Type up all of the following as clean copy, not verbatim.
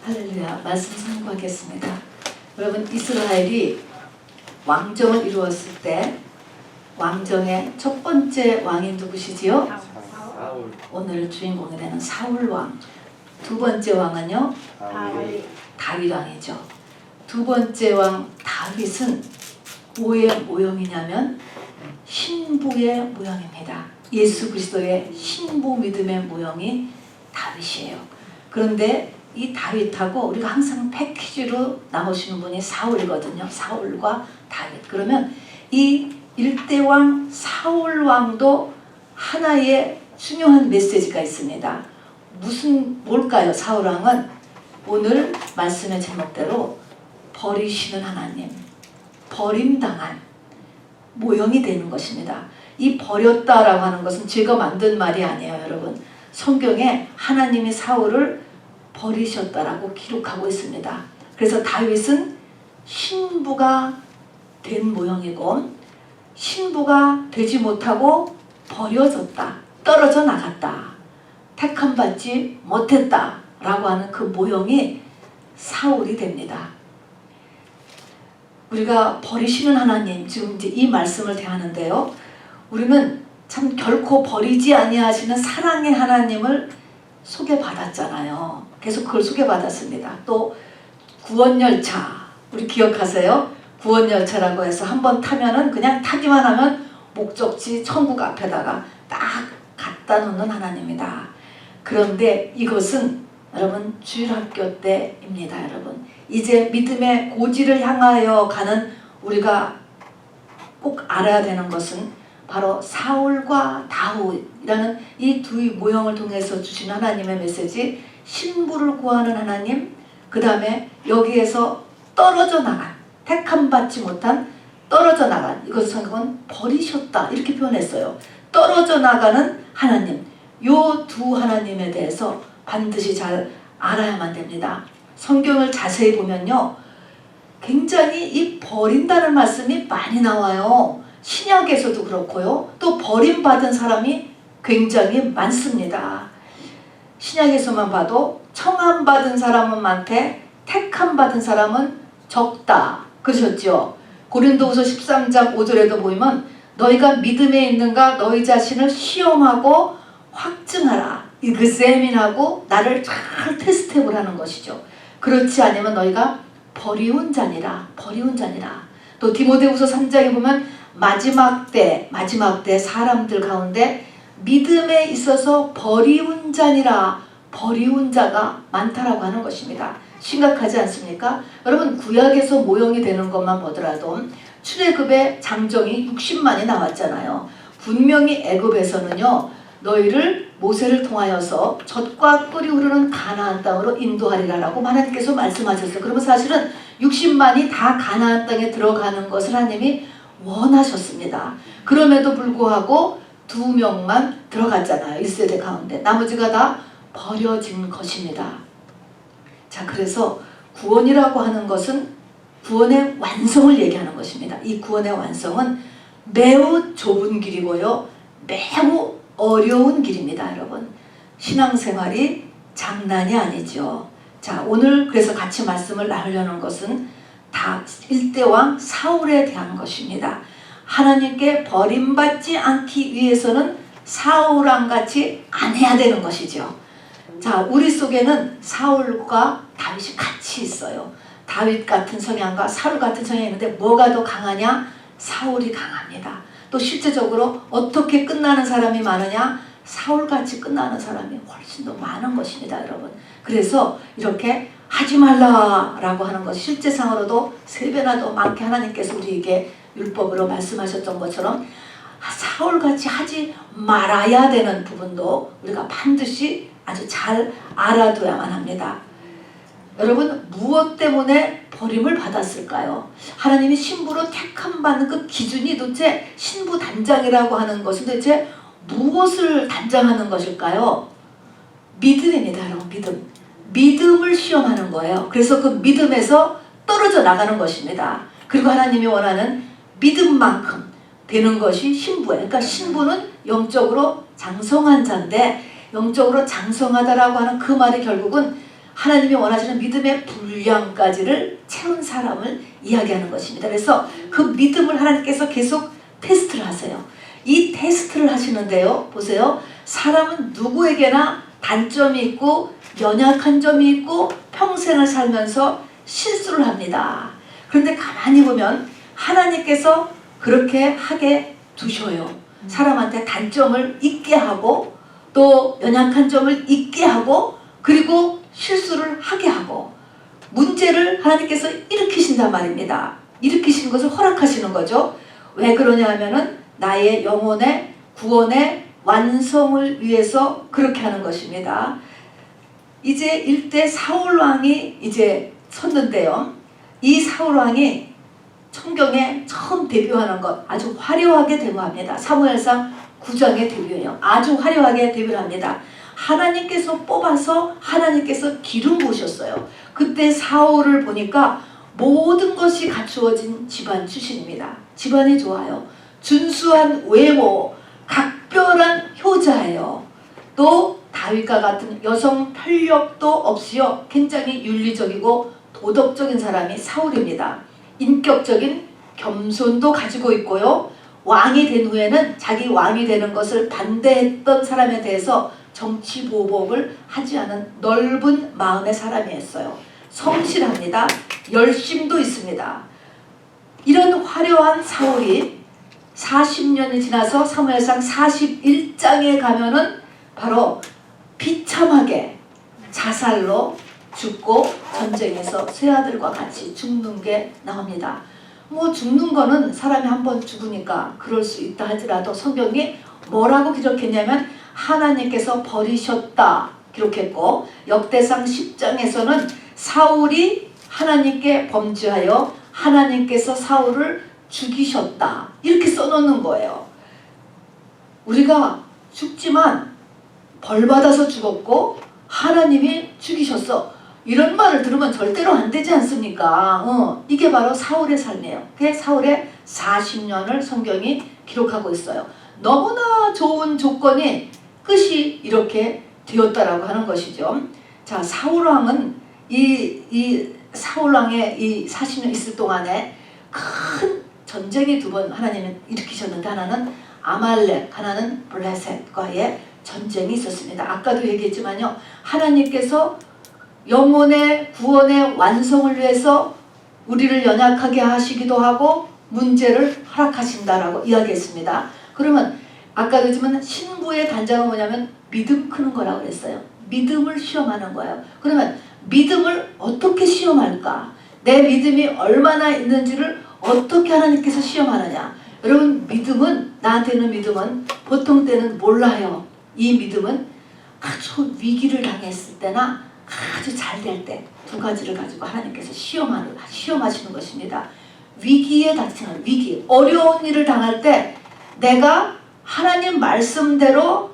할렐루야. 말씀 선포하겠습니다. 여러분, 이스라엘이 왕정을 이루었을 때 왕정의 첫 번째 왕이 누구시지요? 사울. 오늘 주인공이 되는 사울 왕. 두 번째 왕은요? 다윗 왕이죠. 두 번째 왕 다윗은 뭐의 모형이냐면 신부의 모형입니다. 예수 그리스도의 신부 믿음의 모형이 다윗이에요. 그런데 이 다윗하고 우리가 항상 패키지로 나오시는 분이 사울이거든요. 사울과 다윗. 그러면 이 일대왕 사울왕도 하나의 중요한 메시지가 있습니다. 뭘까요? 사울왕은 오늘 말씀의 제목대로 버리시는 하나님, 버림당한 모형이 되는 것입니다. 이 버렸다라고 하는 것은 제가 만든 말이 아니에요, 여러분. 성경에 하나님이 사울을 버리셨다라고 기록하고 있습니다. 그래서 다윗은 신부가 된 모형이고 신부가 되지 못하고 버려졌다, 떨어져 나갔다, 택함받지 못했다 라고 하는 그 모형이 사울이 됩니다. 우리가 버리시는 하나님, 지금 이제 이 말씀을 대하는데요. 우리는 참 결코 버리지 아니하시는 사랑의 하나님을 소개받았잖아요. 계속 그걸 소개받았습니다. 또 구원열차, 우리 기억하세요? 구원열차라고 해서 한번 타면은 그냥 타기만 하면 목적지 천국 앞에다가 딱 갖다 놓는 하나님이다. 그런데 이것은 여러분 주일학교 때입니다. 여러분 이제 믿음의 고지를 향하여 가는 우리가 꼭 알아야 되는 것은 바로 사울과 다윗이라는 이 두 모형을 통해서 주신 하나님의 메시지, 신부를 구하는 하나님, 그 다음에 여기에서 떨어져 나간, 택함받지 못한 떨어져 나간, 이것을 성경은 버리셨다 이렇게 표현했어요. 떨어져 나가는 하나님, 요 두 하나님에 대해서 반드시 잘 알아야만 됩니다. 성경을 자세히 보면요, 굉장히 이 버린다는 말씀이 많이 나와요. 신약에서도 그렇고요. 또 버림받은 사람이 굉장히 많습니다. 신약에서만 봐도 청함받은 사람은 많대 택함받은 사람은 적다 그러셨죠. 고린도후서 13장 5절에도 보면 너희가 믿음에 있는가 너희 자신을 시험하고 확증하라. examine하고 나를 잘 테스트해보라는 것이죠. 그렇지 않으면 너희가 버리운 자니라. 버리운 자니라. 또 디모데후서 3장에 보면 마지막 때 사람들 가운데 믿음에 있어서 버리운 자니라. 버리운 자가 많다라고 하는 것입니다. 심각하지 않습니까? 여러분 구약에서 모형이 되는 것만 보더라도 출애굽의 장정이 60만이 나왔잖아요. 분명히 애굽에서는요, 너희를 모세를 통하여서 젖과 꿀이 흐르는 가나안 땅으로 인도하리라라고 하나님께서 말씀하셨어요. 그러면 사실은 60만이 다 가나안 땅에 들어가는 것을 하나님이 원하셨습니다. 그럼에도 불구하고 2명만 들어갔잖아요. 1세대 가운데. 나머지가 다 버려진 것입니다. 자, 그래서 구원이라고 하는 것은 구원의 완성을 얘기하는 것입니다. 이 구원의 완성은 매우 좁은 길이고요. 매우 어려운 길입니다. 여러분. 신앙생활이 장난이 아니죠. 자, 오늘 그래서 같이 말씀을 나누려는 것은 다 일대왕 사울에 대한 것입니다. 하나님께 버림받지 않기 위해서는 사울왕같이 안 해야 되는 것이죠. 자, 우리 속에는 사울과 다윗이 같이 있어요. 다윗 같은 성향과 사울 같은 성향이 있는데 뭐가 더 강하냐? 사울이 강합니다. 또 실제적으로 어떻게 끝나는 사람이 많으냐? 사울같이 끝나는 사람이 훨씬 더 많은 것입니다. 여러분. 그래서 이렇게 하지 말라라고 하는 것, 실제상으로도 3배나 더 많게 하나님께서 우리에게 율법으로 말씀하셨던 것처럼 사울같이 하지 말아야 되는 부분도 우리가 반드시 아주 잘 알아둬야만 합니다. 여러분 무엇 때문에 버림을 받았을까요? 하나님이 신부로 택함받는 그 기준이 도대체 신부 단장이라고 하는 것은 도대체 무엇을 단장하는 것일까요? 믿음입니다. 여러분 믿음. 믿음을 시험하는 거예요. 그래서 그 믿음에서 떨어져 나가는 것입니다. 그리고 하나님이 원하는 믿음만큼 되는 것이 신부예요. 그러니까 신부는 영적으로 장성한 자인데 영적으로 장성하다라고 하는 그 말이 결국은 하나님이 원하시는 믿음의 분량까지를 채운 사람을 이야기하는 것입니다. 그래서 그 믿음을 하나님께서 계속 테스트를 하세요. 이 테스트를 하시는데요. 보세요. 사람은 누구에게나 단점이 있고 연약한 점이 있고 평생을 살면서 실수를 합니다. 그런데 가만히 보면 하나님께서 그렇게 하게 두셔요. 사람한테 단점을 있게 하고 또 연약한 점을 있게 하고 그리고 실수를 하게 하고 문제를 하나님께서 일으키신단 말입니다. 일으키시는 것을 허락하시는 거죠. 왜 그러냐 하면은 나의 영혼의 구원의 완성을 위해서 그렇게 하는 것입니다. 이제 일대 사울왕이 이제 섰는데요. 이 사울왕이 성경에 처음 데뷔하는 것 아주 화려하게 데뷔합니다. 사무엘상 9장에 데뷔해요. 아주 화려하게 데뷔를 합니다. 하나님께서 뽑아서 하나님께서 기름 부으셨어요. 그때 사울을 보니까 모든 것이 갖추어진 집안 출신입니다. 집안이 좋아요. 준수한 외모, 각별한 효자예요. 또 다윗과 같은 여성 편력도 없이요. 굉장히 윤리적이고 도덕적인 사람이 사울입니다. 인격적인 겸손도 가지고 있고요. 왕이 된 후에는 자기 왕이 되는 것을 반대했던 사람에 대해서 정치보복을 하지 않은 넓은 마음의 사람이었어요. 성실합니다. 열심도 있습니다. 이런 화려한 사울이 40년이 지나서 사무엘상 41장에 가면은 바로 비참하게 자살로 죽고 전쟁에서 세 아들과 같이 죽는 게 나옵니다. 뭐 죽는 거는 사람이 한번 죽으니까 그럴 수 있다 하더라도 성경이 뭐라고 기록했냐면 하나님께서 버리셨다 기록했고 역대상 10장에서는 사울이 하나님께 범죄하여 하나님께서 사울을 죽이셨다 이렇게 써놓는 거예요. 우리가 죽지만 벌받아서 죽었고 하나님이 죽이셨어 이런 말을 들으면 절대로 안 되지 않습니까? 이게 바로 사울의 삶이에요. 그게 사울의 40년을 성경이 기록하고 있어요. 너무나 좋은 조건이 끝이 이렇게 되었다라고 하는 것이죠. 자, 사울왕은 이 사울왕의 이 40년 있을 동안에 큰 전쟁이 두 번 하나님은 일으키셨는데 하나는 아말렉, 하나는 블레셋과의 전쟁이 있었습니다. 아까도 얘기했지만요. 하나님께서 영혼의 구원의 완성을 위해서 우리를 연약하게 하시기도 하고 문제를 허락하신다라고 이야기했습니다. 그러면 아까도 했지만 신부의 단장은 뭐냐면 믿음 크는 거라고 그랬어요. 믿음을 시험하는 거예요. 그러면 믿음을 어떻게 시험할까? 내 믿음이 얼마나 있는지를 어떻게 하나님께서 시험하느냐? 여러분 믿음은 나한테는 믿음은 보통 때는 몰라요. 이 믿음은 아주 위기를 당했을 때나 아주 잘 될 때 두 가지를 가지고 하나님께서 시험하시는 것입니다. 위기에 닥치는 위기, 어려운 일을 당할 때 내가 하나님 말씀대로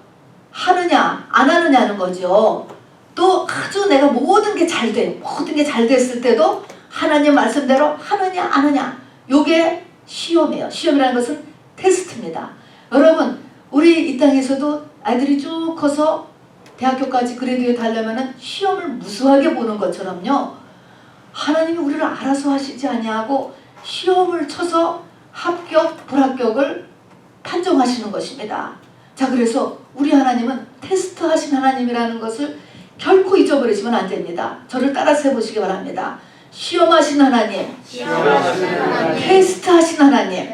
하느냐 안 하느냐는 거죠. 또 아주 내가 모든 게 잘 돼, 모든 게 잘 됐을 때도 하나님 말씀대로 하느냐 안 하느냐 요게 시험이에요. 시험이라는 것은 테스트입니다. 여러분 우리 이 땅에서도 아이들이 쭉 커서 대학교까지 그레이드에 달려면은 시험을 무수하게 보는 것처럼요. 하나님이 우리를 알아서 하시지 아니하고 시험을 쳐서 합격, 불합격을 판정하시는 것입니다. 자, 그래서 우리 하나님은 테스트하신 하나님이라는 것을 결코 잊어버리시면 안 됩니다. 저를 따라서 해보시기 바랍니다. 시험하신 하나님, 테스트하신 하나님,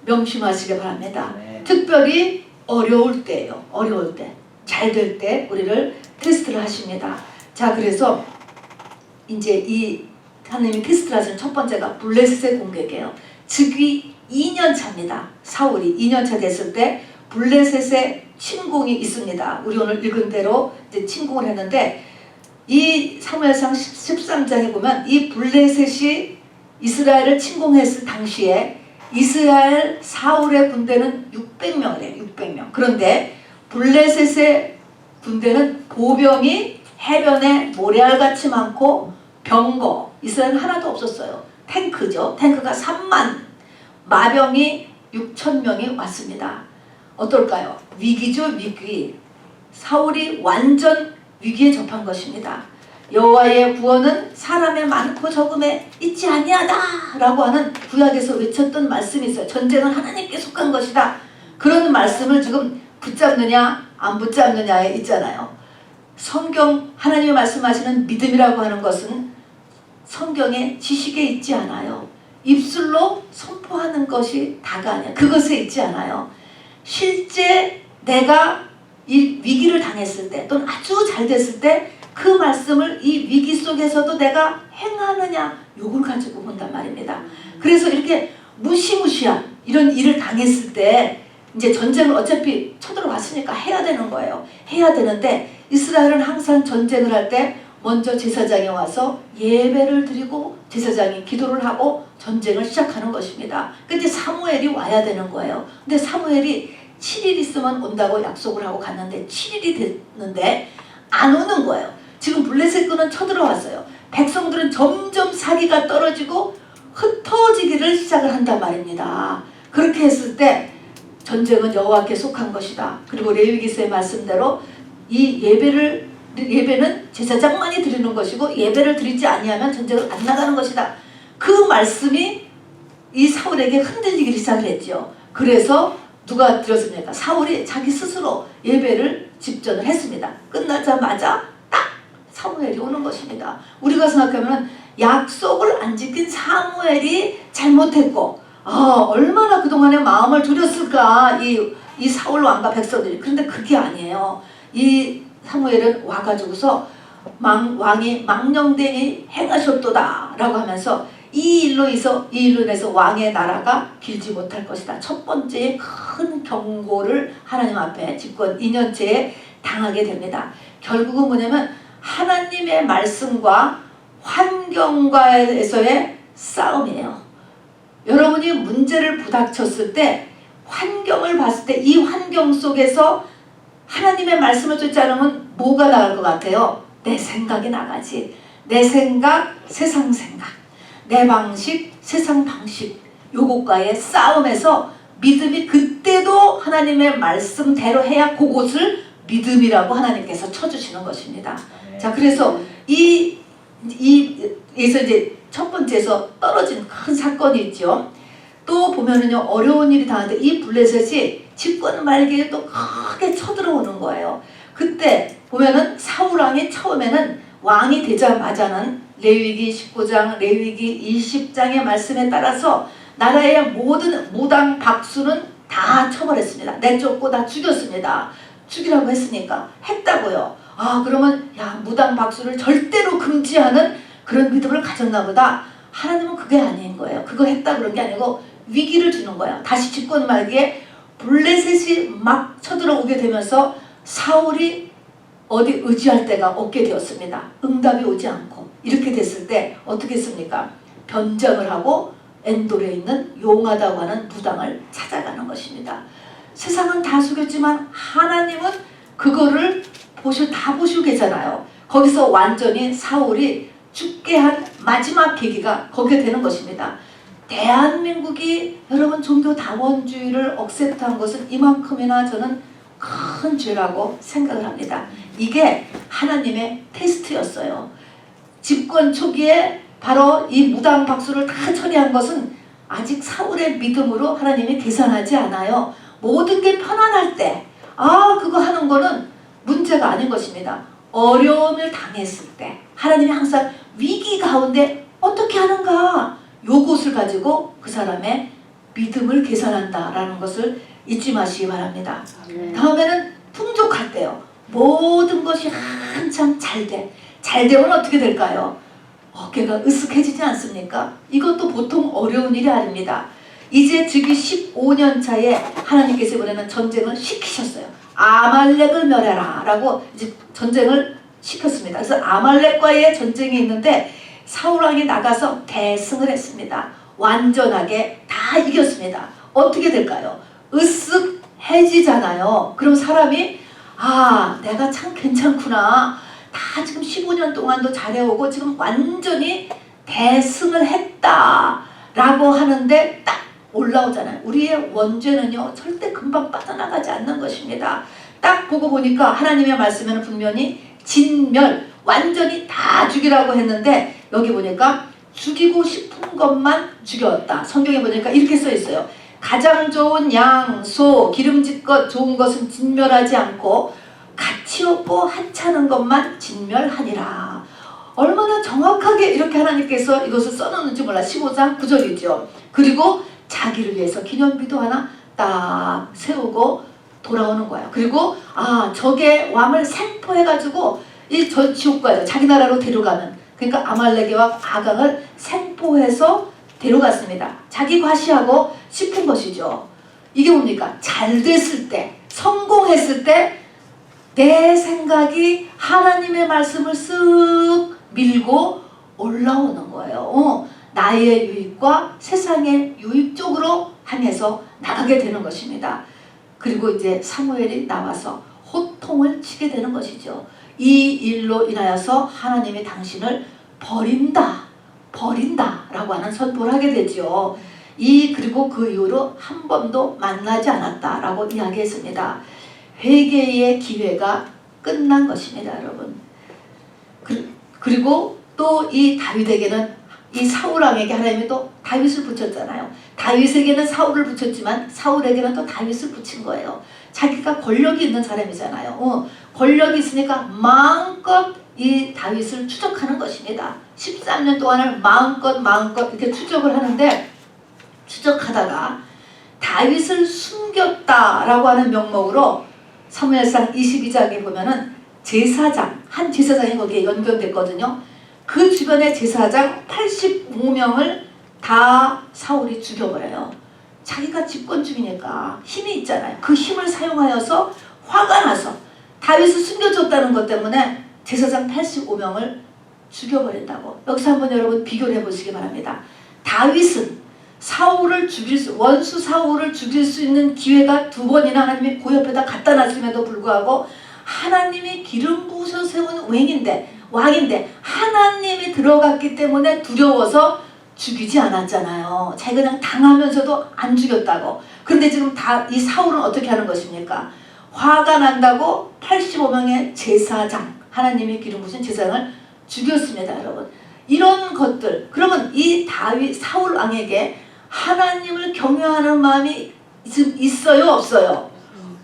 명심하시기 바랍니다. 특별히 어려울 때예요. 어려울 때, 잘 될 때 우리를 테스트를 하십니다. 자, 그래서 이제 이 하나님이 테스트를 하시는 첫 번째가 블레셋의 공격이에요. 즉위 2년 차입니다. 사울이 2년 차 됐을 때 블레셋의 침공이 있습니다. 우리 오늘 읽은 대로 이제 침공을 했는데 이 사무엘상 13장에 보면 이 블레셋이 이스라엘을 침공했을 당시에 이스라엘 사울의 군대는 600명이래요. 600명. 그런데 블레셋의 군대는 보병이 해변에 모래알같이 많고 병거, 이스라엘은 하나도 없었어요. 탱크죠. 탱크가 3만, 마병이 6,000명이 왔습니다. 어떨까요? 위기죠, 위기. 사울이 완전 위기에 접한 것입니다. 여호와의 구원은 사람의 많고 적음에 있지 아니하다 라고 하는 구약에서 외쳤던 말씀이 있어요. 전쟁은 하나님께 속한 것이다. 그런 말씀을 지금 붙잡느냐 안 붙잡느냐에 있잖아요. 성경 하나님이 말씀하시는 믿음이라고 하는 것은 성경의 지식에 있지 않아요. 입술로 선포하는 것이 다가 아니야. 그것에 있지 않아요. 실제 내가 이 위기를 당했을 때 또는 아주 잘 됐을 때 그 말씀을 이 위기 속에서도 내가 행하느냐 요걸 가지고 본단 말입니다. 그래서 이렇게 무시무시한 이런 일을 당했을 때 이제 전쟁을 어차피 쳐들어왔으니까 해야 되는 거예요. 해야 되는데 이스라엘은 항상 전쟁을 할 때 먼저 제사장이 와서 예배를 드리고 제사장이 기도를 하고 전쟁을 시작하는 것입니다. 근데 사무엘이 와야 되는 거예요. 근데 사무엘이 7일 있으면 온다고 약속을 하고 갔는데 7일이 됐는데 안 오는 거예요. 지금 블레셋군은 쳐들어왔어요. 백성들은 점점 사기가 떨어지고 흩어지기를 시작을 한단 말입니다. 그렇게 했을 때 전쟁은 여호와께 속한 것이다. 그리고 레위기서의 말씀대로 이 예배는 제사장만이 드리는 것이고 예배를 드리지 아니하면 전쟁을 안 나가는 것이다. 그 말씀이 이 사울에게 흔들리기 시작을 했죠. 그래서 누가 드렸습니까? 사울이 자기 스스로 예배를 집전을 했습니다. 끝나자마자 딱 사무엘이 오는 것입니다. 우리가 생각하면 약속을 안 지킨 사무엘이 잘못했고 얼마나 그동안에 마음을 졸였을까 이 사울 왕과 백성들이. 그런데 그게 아니에요. 이 사무엘은 와가지고서 왕이 망령되니 행하셨도다 라고 하면서 이 일로 인해서 왕의 나라가 길지 못할 것이다. 첫 번째 큰 경고를 하나님 앞에 집권 2년째에 당하게 됩니다. 결국은 뭐냐면 하나님의 말씀과 환경과에서의 싸움이에요. 여러분이 문제를 부닥쳤을 때 환경을 봤을 때 이 환경 속에서 하나님의 말씀을 쫓지 않으면 뭐가 나갈 것 같아요? 내 생각이 나가지. 내 생각, 세상 생각. 내 방식, 세상 방식. 요것과의 싸움에서 믿음이 그때도 하나님의 말씀대로 해야 그곳을 믿음이라고 하나님께서 쳐주시는 것입니다. 자, 그래서 여기서 이제 첫 번째에서 떨어진 큰 사건이 있죠. 또 보면은요, 어려운 일이 당하는데 이 블레셋이 집권 말기에 또 크게 쳐들어오는 거예요. 그때 보면은 사울왕이 처음에는 왕이 되자마자는 레위기 19장, 레위기 20장의 말씀에 따라서 나라의 모든 무당 박수는 다 처벌했습니다. 내쫓고 다 죽였습니다. 죽이라고 했으니까 했다고요. 그러면 무당 박수를 절대로 금지하는 그런 믿음을 가졌나 보다. 하나님은 그게 아닌 거예요. 그거 했다 그런 게 아니고 위기를 주는 거예요. 다시 집권 말기에 블레셋이 막 쳐들어오게 되면서 사울이 어디 의지할 데가 없게 되었습니다. 응답이 오지 않고 이렇게 됐을 때 어떻게 했습니까? 변장을 하고 엔돌에 있는 용하다고 하는 무당을 찾아가는 것입니다. 세상은 다 속였지만 하나님은 그거를 다 보시고 계잖아요. 거기서 완전히 사울이 죽게 한 마지막 계기가 거기에 되는 것입니다. 대한민국이 여러분 종교 다원주의를 억셉트한 것은 이만큼이나 저는 큰 죄라고 생각을 합니다. 이게 하나님의 테스트였어요. 집권 초기에 바로 이 무당 박수를 다 처리한 것은 아직 사울의 믿음으로 하나님이 계산하지 않아요. 모든 게 편안할 때 그거 하는 거는 문제가 아닌 것입니다. 어려움을 당했을 때 하나님이 항상 위기 가운데 어떻게 하는가 요것을 가지고 그 사람의 믿음을 계산한다라는 것을 잊지 마시기 바랍니다. 다음에는 풍족할 때요. 모든 것이 한참 잘 돼. 잘 되면 어떻게 될까요? 어깨가 으쓱해지지 않습니까? 이것도 보통 어려운 일이 아닙니다. 이제 즉위 15년 차에 하나님께서 이번에는 전쟁을 시키셨어요. 아말렉을 멸해라 라고 이제 전쟁을 시켰습니다. 그래서 아말렉과의 전쟁이 있는데 사울왕이 나가서 대승을 했습니다. 완전하게 다 이겼습니다. 어떻게 될까요? 으쓱해지잖아요. 그럼 사람이 내가 참 괜찮구나. 다 지금 15년 동안도 잘해오고 지금 완전히 대승을 했다 라고 하는데 딱 올라오잖아요. 우리의 원죄는요 절대 금방 빠져나가지 않는 것입니다. 딱 보고 보니까 하나님의 말씀에는 분명히 진멸, 완전히 다 죽이라고 했는데 여기 보니까 죽이고 싶은 것만 죽였다. 성경에 보니까 이렇게 써 있어요. 가장 좋은 양, 소, 기름진 것, 좋은 것은 진멸하지 않고 가치 없고 하찮은 것만 진멸하니라. 얼마나 정확하게 이렇게 하나님께서 이것을 써놓는지 몰라. 15장 9절이죠. 그리고 자기를 위해서 기념비도 하나 딱 세우고 돌아오는 거예요. 그리고 적의 왕을 생포해가지고 이 전 지옥과죠. 자기 나라로 데려가는. 그러니까 아말렉과 아강을 생포해서 데려갔습니다. 자기 과시하고 싶은 것이죠. 이게 뭡니까? 잘 됐을 때, 성공했을 때 내 생각이 하나님의 말씀을 쓱 밀고 올라오는 거예요. 나의 유익과 세상의 유익 쪽으로 향해서 나가게 되는 것입니다. 그리고 이제 사무엘이 나와서 호통을 치게 되는 것이죠. 이 일로 인하여서 하나님이 당신을 버린다 라고 하는 선포를 하게 되죠. 그리고 그 이후로 한 번도 만나지 않았다 라고 이야기했습니다. 회개의 기회가 끝난 것입니다, 여러분. 그리고 또 이 다윗에게는, 이 사울왕에게 하나님이 또 다윗을 붙였잖아요. 다윗에게는 사울을 붙였지만 사울에게는 또 다윗을 붙인 거예요. 자기가 권력이 있는 사람이잖아요. 권력이 있으니까 마음껏 이 다윗을 추적하는 것입니다. 13년 동안을 마음껏 이렇게 추적을 하는데, 추적하다가 다윗을 숨겼다라고 하는 명목으로 사무엘상 22장에 보면은 제사장, 한 제사장이 거기에 연결됐거든요. 그 주변의 제사장 85명을 다 사울이 죽여버려요. 자기가 집권 중이니까 힘이 있잖아요. 그 힘을 사용하여서 화가 나서 다윗을 숨겨줬다는 것 때문에 제사장 85명을 죽여버린다고. 여기서 한번 여러분 비교를 해보시기 바랍니다. 다윗은 원수 사울을 죽일 수 있는 기회가 2번이나 하나님이 그 옆에다 갖다 놨음에도 불구하고 하나님이 기름 부으셔 세운 왕인데 하나님이 들어갔기 때문에 두려워서 죽이지 않았잖아요. 자기가 그냥 당하면서도 안 죽였다고. 그런데 지금 이 사울은 어떻게 하는 것입니까? 화가 난다고 85명의 제사장, 하나님이 기름 부으신 제사장을 죽였습니다, 여러분. 이런 것들, 그러면 이 사울 왕에게 하나님을 경외하는 마음이 있어요, 없어요?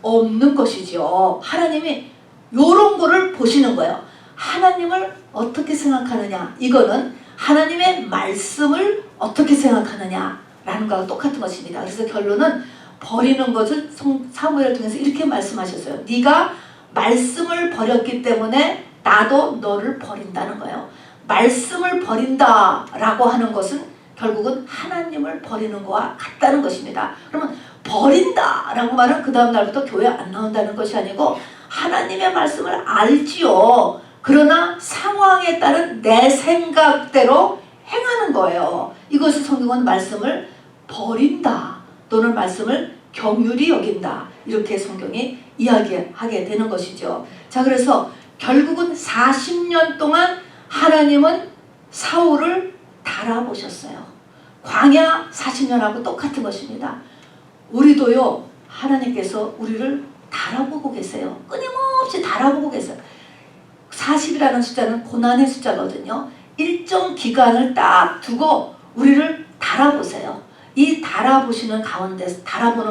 없는 것이죠. 하나님이 요런 거를 보시는 거예요. 하나님을 어떻게 생각하느냐, 이거는 하나님의 말씀을 어떻게 생각하느냐라는 거와 똑같은 것입니다. 그래서 결론은 버리는 것을 사무엘을 통해서 이렇게 말씀하셨어요. 네가 말씀을 버렸기 때문에 나도 너를 버린다는 거예요. 말씀을 버린다라고 하는 것은 결국은 하나님을 버리는 것과 같다는 것입니다. 그러면 버린다라고 말은 그 다음 날부터 교회 안 나온다는 것이 아니고 하나님의 말씀을 알지요. 그러나 상황에 따른 내 생각대로 행하는 거예요. 이것을 성경은 말씀을 버린다 또는 말씀을 경휼히 여긴다, 이렇게 성경이 이야기하게 되는 것이죠. 자, 그래서 결국은 40년 동안 하나님은 사울을 달아보셨어요. 광야 40년하고 똑같은 것입니다. 우리도요, 하나님께서 우리를 달아보고 계세요. 끊임없이 달아보고 계세요. 40이라는 숫자는 고난의 숫자거든요. 일정 기간을 딱 두고 우리를 달아보세요. 이 달아보는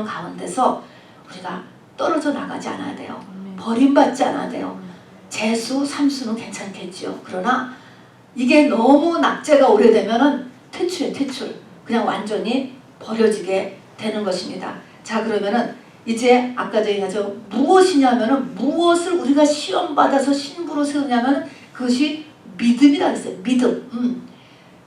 가운데서 우리가 떨어져 나가지 않아야 돼요. 버림받지 않아야 돼요. 재수, 삼수는 괜찮겠죠. 그러나 이게 너무 낙제가 오래되면은 퇴출. 그냥 완전히 버려지게 되는 것입니다. 자, 그러면은 이제 아까 얘기하죠. 무엇이냐면은 무엇을 우리가 시험받아서 신부로 세우냐면 그것이 믿음이라 했어요. 믿음.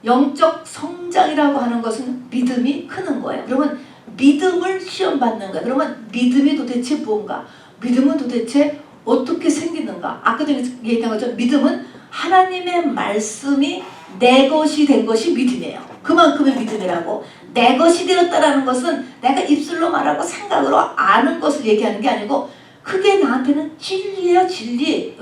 영적 성장이라고 하는 것은 믿음이 크는 거예요. 그러면 믿음을 시험받는 거예요. 그러면 믿음이 도대체 무엇인가? 믿음은 도대체 어떻게 생기는가? 아까 전에 얘기한 것처럼 믿음은 하나님의 말씀이 내 것이 된 것이 믿음이에요. 그만큼의 믿음이라고. 내 것이 되었다라는 것은 내가 입술로 말하고 생각으로 아는 것을 얘기하는 게 아니고 그게 나한테는 진리예요, 진리.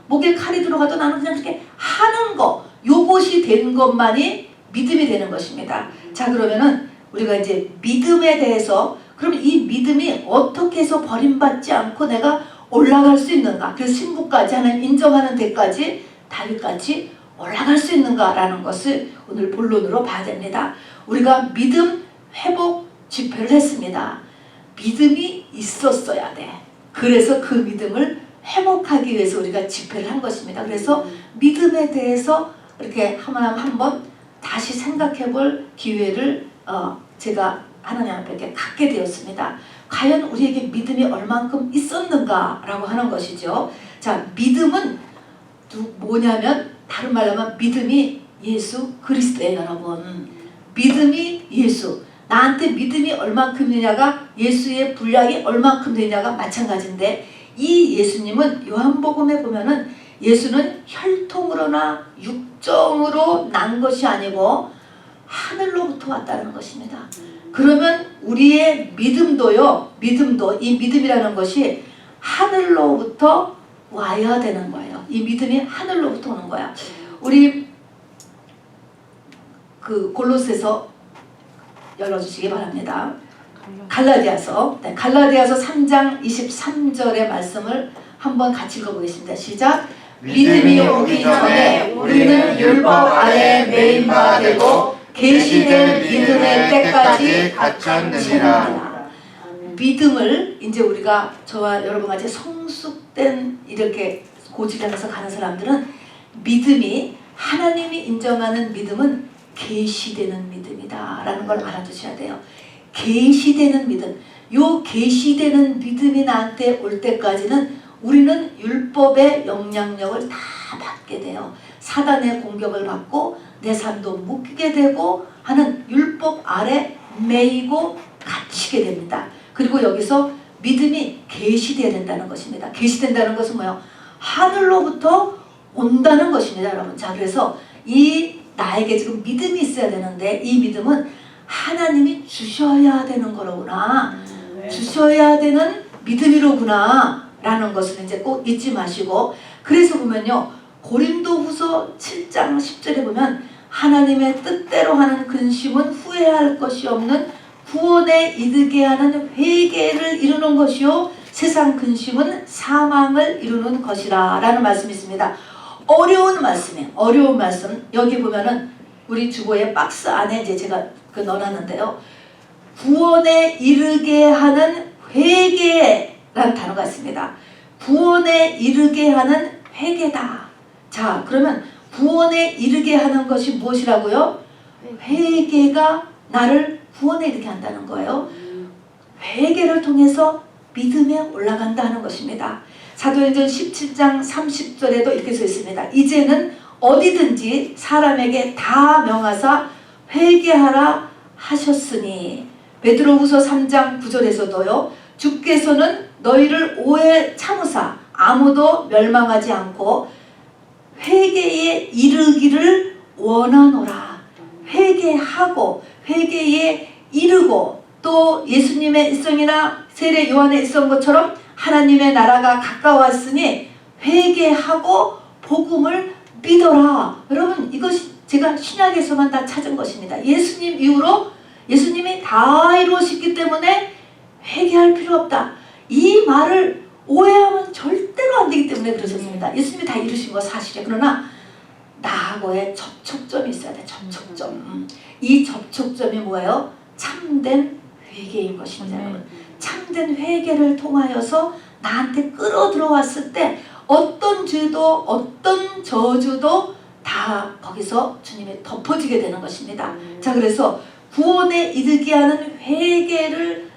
목에 칼이 들어가도 나는 그냥 그렇게 하는 거, 요것이 된 것만이 믿음이 되는 것입니다. 자, 그러면은 우리가 이제 믿음에 대해서, 그러면 이 믿음이 어떻게 해서 버림받지 않고 내가 올라갈 수 있는가? 그래서 신부까지 하나님 인정하는 데까지 다윗같이 올라갈 수 있는가라는 것을 오늘 본론으로 봐야 됩니다. 우리가 믿음 회복 집회를 했습니다. 믿음이 있었어야 돼. 그래서 그 믿음을 회복하기 위해서 우리가 집회를 한 것입니다. 그래서 믿음에 대해서 이렇게 한번 다시 생각해 볼 기회를 제가 하나님 앞에 이렇게 갖게 되었습니다. 과연 우리에게 믿음이 얼만큼 있었는가라고 하는 것이죠. 자, 믿음은 뭐냐면 다른 말로 하면 믿음이 예수 그리스도예요, 여러분. 믿음이 예수. 나한테 믿음이 얼만큼 되냐가 예수의 분량이 얼만큼 되냐가 마찬가지인데, 이 예수님은 요한복음에 보면은 예수는 혈통으로나 육정으로 난 것이 아니고 하늘로부터 왔다는 것입니다. 그러면 우리의 믿음도요, 이 믿음이라는 것이 하늘로부터 와야 되는 거예요. 이 믿음이 하늘로부터 오는 거야. 우리 그 골로새서 열어주시기 바랍니다. 갈라디아서 3장 23절의 말씀을 한번 같이 읽어보겠습니다. 시작. 믿음이 오기 전에 우리는 율법 아래 매인 바 되고 계시된 믿음의 때까지 갖췄느니라. 믿음을 이제 우리가 저와 여러분 같이 성숙된 이렇게 고집에서 가는 사람들은 믿음이 하나님이 인정하는 믿음은 계시되는 믿음이다 라는 걸 알아두셔야 돼요. 계시되는 믿음. 요 계시되는 믿음이 나한테 올 때까지는 우리는 율법의 영향력을 다 받게 돼요. 사단의 공격을 받고 내 삶도 묶이게 되고 하는 율법 아래 매이고 갇히게 됩니다. 그리고 여기서 믿음이 계시되어야 된다는 것입니다. 계시된다는 것은 뭐예요? 하늘로부터 온다는 것입니다, 여러분. 자, 그래서 이 나에게 지금 믿음이 있어야 되는데 이 믿음은 하나님이 주셔야 되는 거로구나. 주셔야 되는 믿음이로구나 라는 것을 이제 꼭 잊지 마시고, 그래서 보면요, 고린도후서 7장 10절에 보면 하나님의 뜻대로 하는 근심은 후회할 것이 없는 구원에 이르게 하는 회개를 이루는 것이요 세상 근심은 사망을 이루는 것이라 라는 말씀이 있습니다. 어려운 말씀이에요. 어려운 말씀. 여기 보면은 우리 주보의 박스 안에 이제 제가 넣어놨는데요. 구원에 이르게 하는 회개라는 단어가 있습니다. 구원에 이르게 하는 회개다. 자, 그러면 구원에 이르게 하는 것이 무엇이라고요? 회개가 나를 구원에 이르게 한다는 거예요. 회개를 통해서 믿음에 올라간다 하는 것입니다. 사도행전 17장 30절에도 이렇게 써 있습니다. 이제는 어디든지 사람에게 다 명하사 회개하라 하셨으니. 베드로후서 3장 9절에서도요. 주께서는 너희를 오해 참으사 아무도 멸망하지 않고 회개에 이르기를 원하노라. 회개하고 회개에 이르고 또 예수님의 일성이나 세례 요한의 일성 것처럼 하나님의 나라가 가까웠으니 회개하고 복음을 믿어라. 여러분, 이것이 제가 신약에서만 다 찾은 것입니다. 예수님 이후로 예수님이 다 이루었기 때문에 회개할 필요 없다. 이 말을 오해하면 절대로 안 되기 때문에 그러셨습니다. 예수님이 다 이루신 거 사실이에요. 그러나 나하고의 접촉점이 있어야 돼. 접촉점. 이 접촉점이 뭐예요? 참된 회개인 것입니다. 여러분. 참된 회개를 통하여서 나한테 끌어들어왔을 때 어떤 죄도 어떤 저주도 다 거기서 주님이 덮어지게 되는 것입니다. 자, 그래서 구원에 이르게 하는 회개를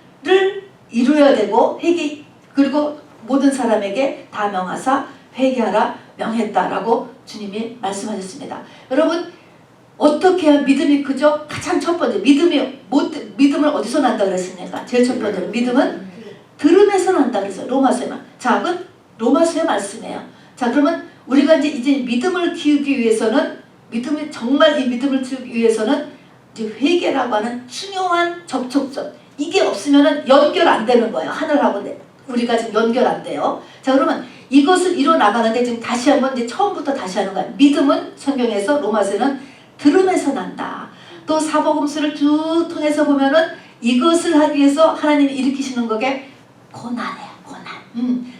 이루어야 되고, 회개, 그리고 모든 사람에게 다 명하사 회개하라 명했다라고 주님이 말씀하셨습니다. 여러분, 어떻게 해야 믿음이 크죠? 가장 첫 번째, 믿음을 어디서 난다 그랬습니까? 제일 첫 번째로 믿음은 들음에서 난다 그랬어요. 로마서에만. 자, 그건 로마서의 말씀이에요. 자, 그러면 우리가 이제 믿음을 키우기 위해서는, 정말 이 믿음을 키우기 위해서는 이제 회개라고 하는 중요한 접촉점, 이게 없으면은 연결 안 되는 거예요. 하늘하고 우리가 지금 연결 안 돼요. 자, 그러면 이것을 이뤄 나가는데 지금 다시 한번 이제 처음부터 다시 하는 거예요. 믿음은 성경에서 로마서는 들음에서 난다. 또 사복음서를 쭉 통해서 보면은 이것을 하기 위해서 하나님이 일으키시는 거게 고난이에요. 고난.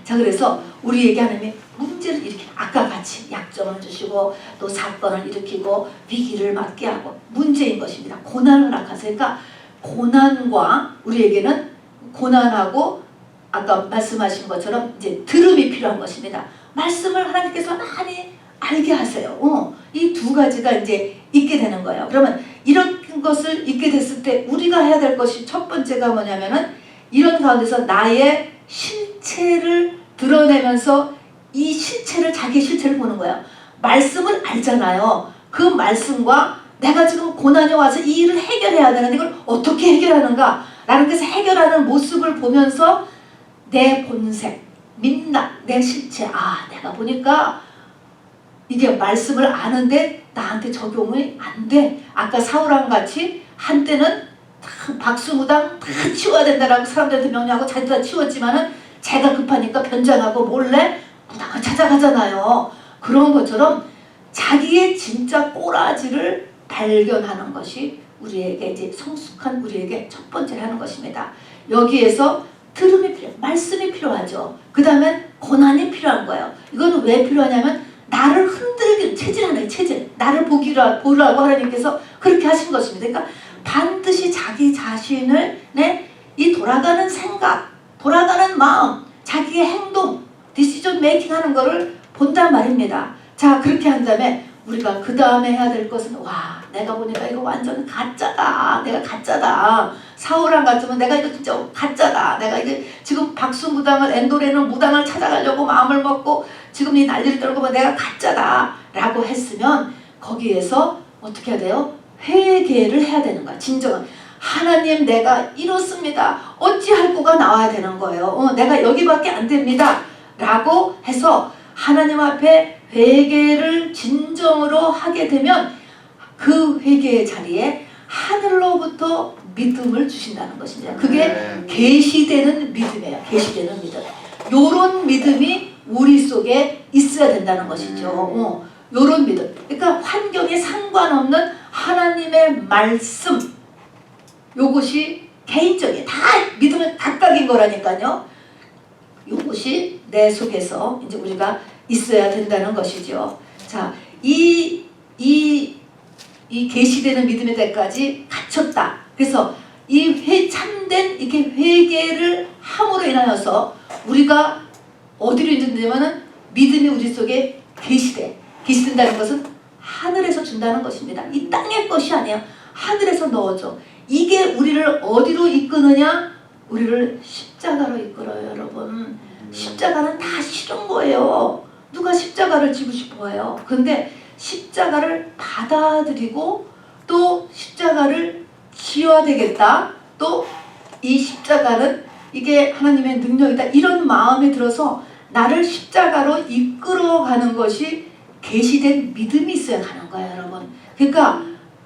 자, 그래서 우리에게 하나님이 문제를 일으키는, 아까 같이 약점을 주시고 또 사건을 일으키고 위기를 맞게 하고 문제인 것입니다. 고난을 낙하니까 고난과 우리에게는 고난하고 아까 말씀하신 것처럼 이제 들음이 필요한 것입니다. 말씀을 하나님께서 많이 알게 하세요. 이 두 가지가 이제 있게 되는 거예요. 그러면 이런 것을 있게 됐을 때 우리가 해야 될 것이 첫 번째가 뭐냐면은 이런 가운데서 나의 실체를 드러내면서 이 실체를, 자기 실체를 보는 거예요. 말씀을 알잖아요. 그 말씀과 내가 지금 고난이 와서 이 일을 해결해야 되는데 이걸 어떻게 해결하는가 라는 것을 해결하는 모습을 보면서 내 본색, 민낯, 내 실체, 내가 보니까 이게 말씀을 아는데 나한테 적용이 안 돼. 아까 사울왕 같이 한때는 박수무당 다 치워야 된다라고 사람들한테 명령하고 자기도 다 치웠지만은 제가 급하니까 변장하고 몰래 무당을 찾아가잖아요. 그런 것처럼 자기의 진짜 꼬라지를 발견하는 것이 우리에게 이제 성숙한 우리에게 첫 번째로 하는 것입니다. 여기에서 들음이 필요해요. 말씀이 필요하죠. 그 다음엔 고난이 필요한 거예요. 이거는 왜 필요하냐면 나를 흔들기, 체질 하나의 체질, 나를 보라고 하나님께서 그렇게 하신 것입니다. 그러니까 반드시 자기 자신을 이 돌아가는 생각, 돌아가는 마음, 자기의 행동, 디시전 메이킹 하는 거를 본단 말입니다. 자, 그렇게 한 다음에 우리가 그 다음에 해야 될 것은 내가 보니까 이거 완전 가짜다. 내가 가짜다. 사울왕 같으면 내가 이거 진짜 가짜다. 내가 이게 지금 박수무당을 엔도레는 무당을 찾아가려고 마음을 먹고 지금 이 난리를 떨고 내가 가짜다 라고 했으면 거기에서 어떻게 해야 돼요? 회개를 해야 되는 거야. 진정한 하나님, 내가 이렇습니다. 어찌할 거가 나와야 되는 거예요. 내가 여기밖에 안 됩니다 라고 해서 하나님 앞에 회개를 진정으로 하게 되면 그 회개의 자리에 하늘로부터 믿음을 주신다는 것입니다. 그게 계시되는 믿음이에요. 계시되는 믿음. 요런 믿음이 우리 속에 있어야 된다는 것이죠. 요런 믿음. 그러니까 환경에 상관없는 하나님의 말씀, 요것이 개인적인 다 믿음은 각각인 거라니까요. 요것이 내 속에서 이제 우리가 있어야 된다는 것이죠. 자, 이 계시되는 믿음의 때까지 갖췄다. 그래서 이 참된 이렇게 회개를 함으로 인하여서 우리가 어디로 있느냐면은 믿음이 우리 속에 계시된다는 것은 하늘에서 준다는 것입니다. 이 땅의 것이 아니에요. 하늘에서 넣어줘. 이게 우리를 어디로 이끄느냐? 우리를 십자가로 이끌어요, 여러분. 십자가는 다 싫은 거예요. 누가 십자가를 지고 싶어해요? 근데 십자가를 받아들이고 또 십자가를 지어야 되겠다. 또 이 십자가는 이게 하나님의 능력이다. 이런 마음이 들어서 나를 십자가로 이끌어가는 것이 계시된 믿음이 있어야 가는 거예요, 여러분. 그러니까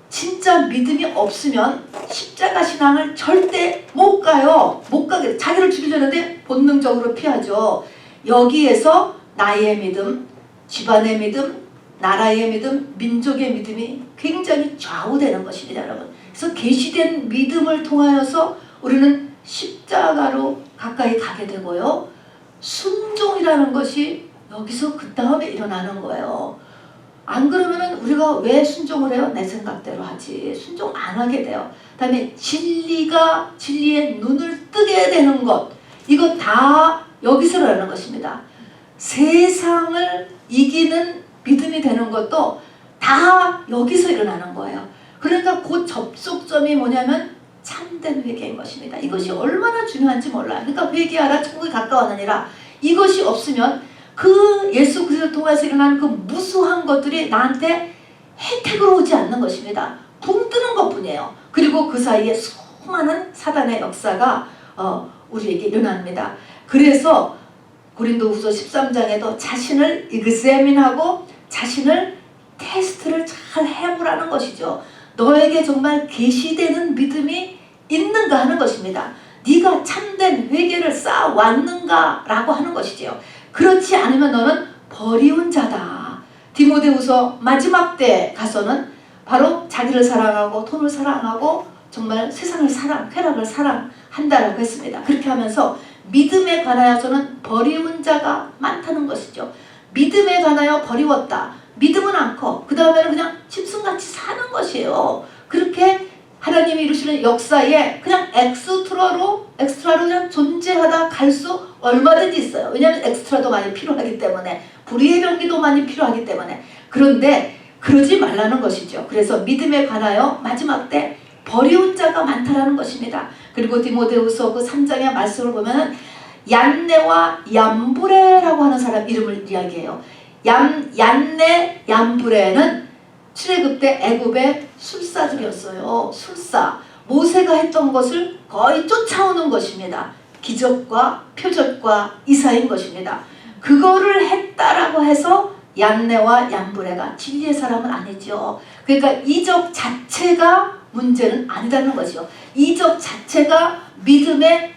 진짜 믿음이 없으면 십자가 신앙을 절대 못 가요. 못 가게 돼. 자기를 죽이려는데 본능적으로 피하죠. 여기에서 나의 믿음, 집안의 믿음, 나라의 믿음, 민족의 믿음이 굉장히 좌우되는 것입니다, 여러분. 그래서 계시된 믿음을 통하여서 우리는 십자가로 가까이 가게 되고요. 순종이라는 것이 여기서 그 다음에 일어나는 거예요. 안 그러면은 우리가 왜 순종을 해요? 내 생각대로 하지. 순종 안 하게 돼요. 그 다음에 진리의 눈을 뜨게 되는 것. 이거 다 여기서 일어나는 것입니다. 세상을 이기는 믿음이 되는 것도 다 여기서 일어나는 거예요. 그러니까 그 접속점이 뭐냐면 참된 회개인 것입니다. 이것이 얼마나 중요한지 몰라요. 그러니까 회개하라 천국이 가까웠느니라. 이것이 없으면 그 예수 그리스도를 통해서 일어나는 그 무수한 것들이 나한테 혜택으로 오지 않는 것입니다. 붕 뜨는 것뿐이에요. 그리고 그 사이에 수많은 사단의 역사가 우리에게 일어납니다. 그래서 고린도후서 13장에도 자신을 examine하고 자신을 테스트를 잘 해보라는 것이죠. 너에게 정말 계시되는 믿음이 있는가 하는 것입니다. 네가 참된 회개를 쌓아왔는가 라고 하는 것이죠. 그렇지 않으면 너는 버리운 자다. 디모데후서 마지막 때 가서는 바로 자기를 사랑하고 돈을 사랑하고 정말 세상을 쾌락을 사랑한다라고 했습니다. 그렇게 하면서 믿음에 관하여서는 버리운 자가 많다는 것이죠. 믿음에 관하여 버리웠다. 믿음은 않고 그 다음에는 그냥 짐승같이 사는 것이에요. 그렇게 하나님이 이루시는 역사에 그냥 엑스트라로 그냥 존재하다 갈 수 얼마든지 있어요. 왜냐하면 엑스트라도 많이 필요하기 때문에, 불의의 병기도 많이 필요하기 때문에. 그런데 그러지 말라는 것이죠. 그래서 믿음에 관하여 마지막 때 버리운 자가 많다라는 것입니다. 그리고 디모데후서 그 3장의 말씀을 보면은 얀네와 얌브레라고 하는 사람 이름을 이야기해요. 얀네, 얌브레는 출애굽 때 애굽의 술사들이었어요. 술사. 모세가 했던 것을 거의 쫓아오는 것입니다. 기적과 표적과 이사인 것입니다. 그거를 했다라고 해서 얀네와 얌브레가 진리의 사람은 아니죠. 그러니까 이적 자체가 문제는 아니라는 거죠. 이적 자체가 믿음의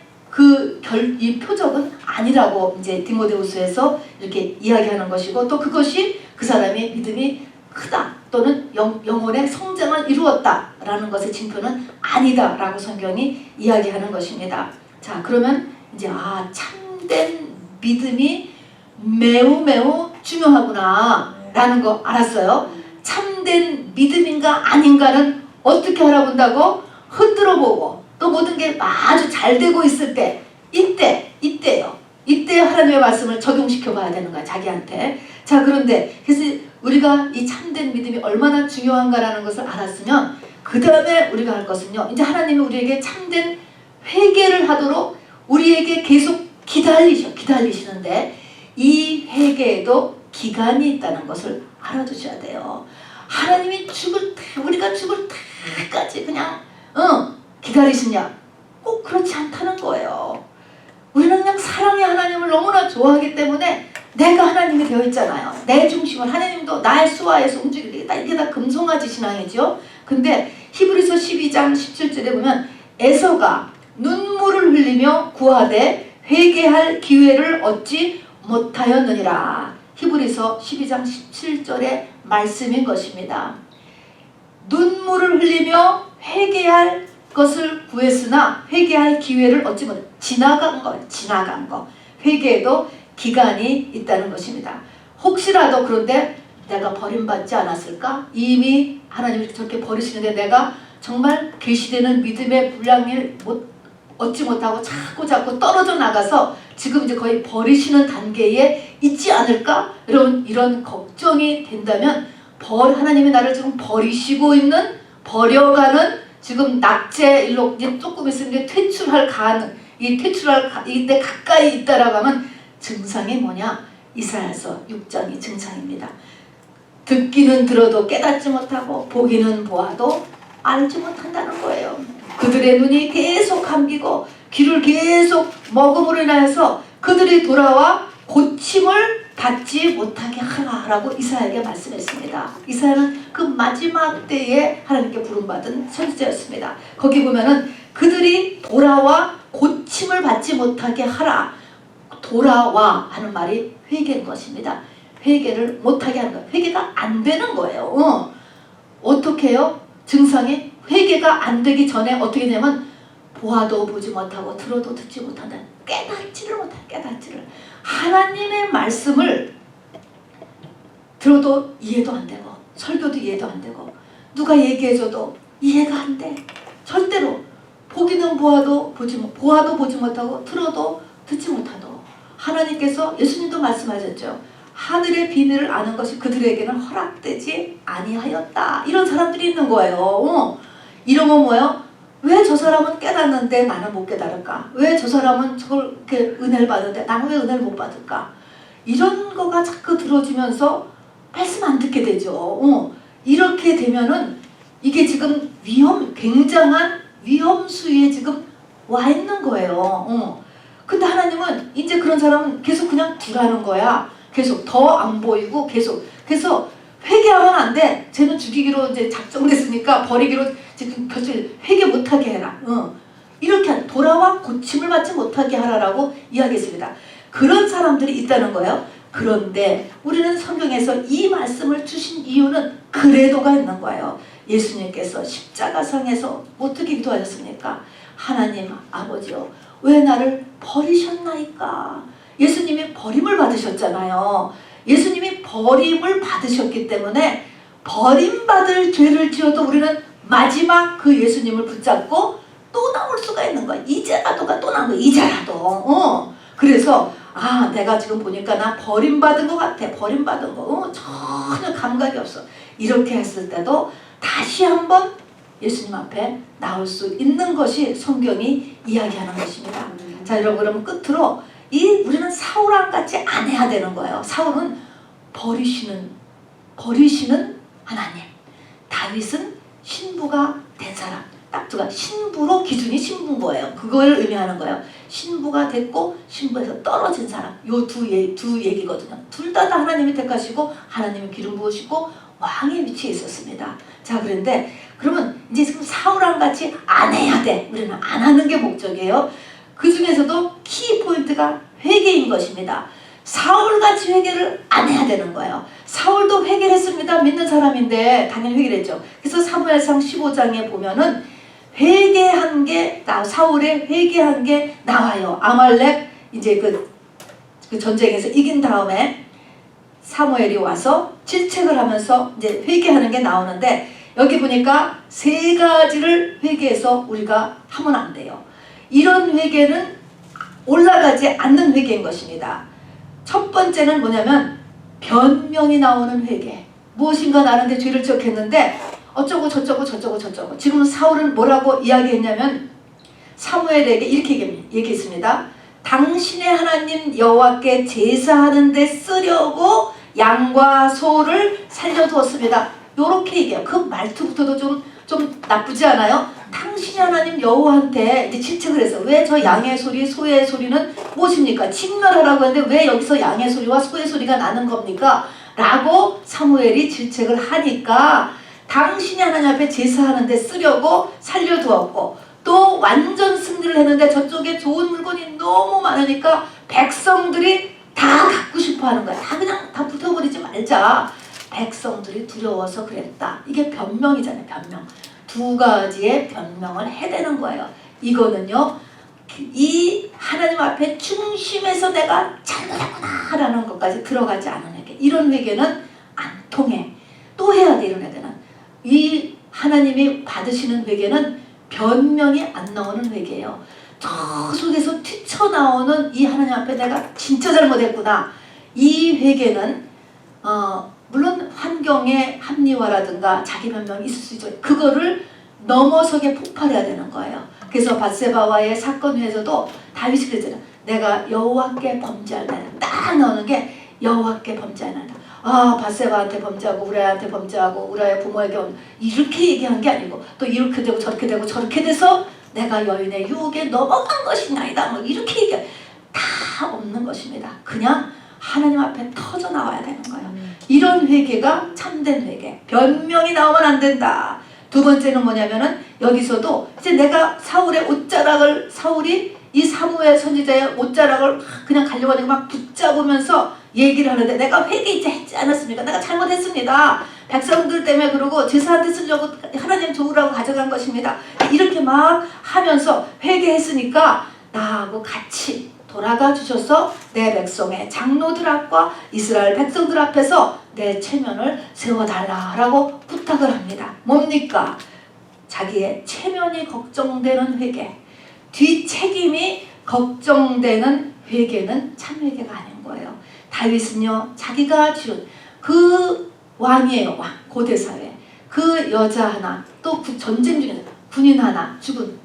이 표적은 아니라고 이제 디모데후서에서 이렇게 이야기하는 것이고, 또 그것이 그 사람의 믿음이 크다 또는 영혼의 성장을 이루었다라는 것의 징표는 아니다라고 성경이 이야기하는 것입니다. 자, 그러면 이제 참된 믿음이 매우 매우 중요하구나 라는 거 알았어요. 참된 믿음인가 아닌가는 어떻게 알아본다고? 흔들어 보고, 또 모든 게 아주 잘 되고 있을 때, 이때요. 이때 하나님의 말씀을 적용시켜 봐야 되는 거야, 자기한테. 자, 그런데 그래서 우리가 이 참된 믿음이 얼마나 중요한가라는 것을 알았으면 그 다음에 우리가 할 것은요, 이제 하나님이 우리에게 참된 회개를 하도록 우리에게 계속 기다리시는데, 이 회개에도 기간이 있다는 것을 알아두셔야 돼요. 하나님이 우리가 죽을 때까지 그냥 기다리시냐? 꼭 그렇지 않다는 거예요. 우리는 그냥 사랑의 하나님을 너무나 좋아하기 때문에 내가 하나님이 되어 있잖아요. 내 중심을 하나님도 나의 수하에서 움직이게 되겠다. 이게 다 금송아지 신앙이죠. 근데 히브리서 12장 17절에 보면 에서가 눈물을 흘리며 구하되 회개할 기회를 얻지 못하였느니라. 히브리서 12장 17절의 말씀인 것입니다. 눈물을 흘리며 회개할 것을 구했으나 회개할 기회를 얻지 못, 지나간 거. 회개에도 기간이 있다는 것입니다. 혹시라도 그런데 내가 버림받지 않았을까? 이미 하나님이 저렇게 버리시는데 내가 정말 계시되는 믿음의 분량을 얻지 못하고 자꾸 떨어져 나가서 지금 이제 거의 버리시는 단계에 있지 않을까? 이런 걱정이 된다면 하나님이 나를 지금 버리시고 있는, 버려가는, 지금 낙제 일로 이제 조금 있으면 퇴출할 이때 가까이 있다라고 하면 증상이 뭐냐? 이사야서 6장이 증상입니다. 듣기는 들어도 깨닫지 못하고 보기는 보아도 알지 못한다는 거예요. 그들의 눈이 계속 감기고 귀를 계속 먹음으로 인하여서 그들이 돌아와 고침을 받지 못하게 하라라고 이사야에게 말씀했습니다. 이사야는 그 마지막 때에 하나님께 부름받은 선지자였습니다. 거기 보면은 그들이 돌아와 고침을 받지 못하게 하라. 돌아와 하는 말이 회개인 것입니다. 회개를 못하게 하는 거예요. 회개가 안 되는 거예요. 어떻게 해요? 증상이 회개가 안 되기 전에 어떻게 되냐면 보아도 보지 못하고 들어도 듣지 못한다. 깨닫지를 못해. 하나님의 말씀을 들어도 이해도 안 되고 설교도 이해도 안 되고 누가 얘기해줘도 이해가 안 돼. 절대로 보기는 보아도 보지 못하고 들어도 듣지 못하도. 하나님께서 예수님도 말씀하셨죠. 하늘의 비밀을 아는 것이 그들에게는 허락되지 아니하였다. 이런 사람들이 있는 거예요. 이러면 뭐예요? 왜 저 사람은 깨닫는데 나는 못 깨달을까? 왜 저 사람은 저걸 이렇게 은혜를 받는데 나는 왜 은혜를 못 받을까? 이런 거가 자꾸 들어지면서 말씀 안 듣게 되죠. 이렇게 되면은 이게 지금 굉장한 위험 수위에 지금 와 있는 거예요. 근데 하나님은 이제 그런 사람은 계속 그냥 두라는 거야. 계속 더 안 보이고 계속 회개하면 안 돼. 쟤는 죽이기로 이제 작정됐으니까 버리기로 지금 회개 못하게 해라. 이렇게 돌아와 고침을 받지 못하게 하라라고 이야기했습니다. 그런 사람들이 있다는 거예요. 그런데 우리는 성경에서 이 말씀을 주신 이유는 그래도가 있는 거예요. 예수님께서 십자가상에서 어떻게 기도하셨습니까? 하나님 아버지요, 왜 나를 버리셨나이까? 예수님이 버림을 받으셨잖아요. 예수님이 버림을 받으셨기 때문에 버림받을 죄를 지어도 우리는 마지막 그 예수님을 붙잡고 또 나올 수가 있는 거야. 이제라도가 또 나온 거야. 이제라도. 그래서 내가 지금 보니까 나 버림받은 것 같아. 버림받은 거. 전혀 감각이 없어. 이렇게 했을 때도 다시 한번 예수님 앞에 나올 수 있는 것이 성경이 이야기하는 것입니다. 자, 여러분, 그러면 끝으로 우리는 사울왕 같이 안 해야 되는 거예요. 사울은 버리시는 하나님. 다윗은 신부가 된 사람. 딱 두가 신부로 기준이 신부인 그걸 의미하는 거예요. 신부가 됐고 신부에서 떨어진 사람. 요 두 얘기거든요. 둘 다 하나님이 택하시고 하나님이 기름 부으시고 왕의 위치에 있었습니다. 자, 그런데 그러면 이제 지금 사울왕 같이 안 해야 돼. 우리는 안 하는 게 목적이에요. 그 중에서도 키 포인트가 회개인 것입니다. 사울같이 회개를 안 해야 되는 거예요. 사울도 회개를 했습니다. 믿는 사람인데 당연히 회개를 했죠. 그래서 사무엘상 15장에 보면은 회개한 게 사울의 회개한 게 나와요. 아말렉 이제 그 전쟁에서 이긴 다음에 사무엘이 와서 질책을 하면서 이제 회개하는 게 나오는데 여기 보니까 세 가지를 회개해서 우리가 하면 안 돼요. 이런 회개는 올라가지 않는 회개인 것입니다. 첫 번째는 뭐냐면 변명이 나오는 회개. 무엇인가 나는데 죄를 지었겠는데 어쩌고 저쩌고 지금 사울은 뭐라고 이야기했냐면 사무엘에게 이렇게 얘기했습니다. 당신의 하나님 여호와께 제사하는 데 쓰려고 양과 소를 살려두었습니다. 요렇게 얘기해요. 그 말투부터도 좀 나쁘지 않아요? 당신의 하나님 여호와한테 이제 질책을 해서 왜 저 양의 소리, 소의 소리는 무엇입니까? 직멸하라고 했는데 왜 여기서 양의 소리와 소의 소리가 나는 겁니까? 라고 사무엘이 질책을 하니까 당신이 하나님 앞에 제사하는 데 쓰려고 살려두었고 또 완전 승리를 했는데 저쪽에 좋은 물건이 너무 많으니까 백성들이 다 갖고 싶어 하는 거야. 그냥 다 붙어버리지 말자. 백성들이 두려워서 그랬다. 이게 변명이잖아요. 변명. 두 가지의 변명을 해대는 거예요. 이거는요. 이 하나님 앞에 중심에서 내가 잘못했구나 라는 것까지 들어가지 않은 회개. 이런 회개는 안 통해. 또 해야 돼. 이런 회개는. 이 하나님이 받으시는 회개는 변명이 안 나오는 회개예요. 저 속에서 튀쳐나오는 이 하나님 앞에 내가 진짜 잘못했구나. 이 회개는 물론 환경의 합리화라든가 자기 변명이 있을 수 있죠. 그거를 넘어서게 폭발해야 되는 거예요. 그래서 밧세바와의 사건 후에서도 다윗이 그랬잖아요. 내가 여호와께 범죄할 날이다. 딱 나오는 게 여호와께 범죄할 날이다. 밧세바한테 범죄하고 우라야한테 범죄하고 우라야 부모에게 이렇게 얘기한 게 아니고 또 이렇게 되고 저렇게 돼서 내가 여인의 유혹에 넘어간 것이나이다. 뭐 이렇게 얘기해. 다 없는 것입니다. 그냥 하나님 앞에 터져 나와야 되는 거예요. 이런 회개가 참된 회개. 변명이 나오면 안 된다. 두 번째는 뭐냐면은 여기서도 이제 내가 사울이 이 사무엘 선지자의 옷자락을 그냥 가려고 하니까 막 붙잡으면서 얘기를 하는데 내가 회개 이제 했지 않았습니까? 내가 잘못했습니다. 백성들 때문에 그러고 제사한테 쓰려고 하나님 좋으라고 가져간 것입니다. 이렇게 막 하면서 회개했으니까 나하고 같이 돌아가 주셔서 내 백성의 장로들 앞과 이스라엘 백성들 앞에서 내 체면을 세워달라라고 부탁을 합니다. 뭡니까? 자기의 체면이 걱정되는 회개. 뒷책임이 걱정되는 회개는 참 회개가 아닌 거예요. 다윗은요, 자기가 지은 그 왕이에요. 왕, 고대사회. 그 여자 하나, 또 그 전쟁 중에 군인 하나 죽은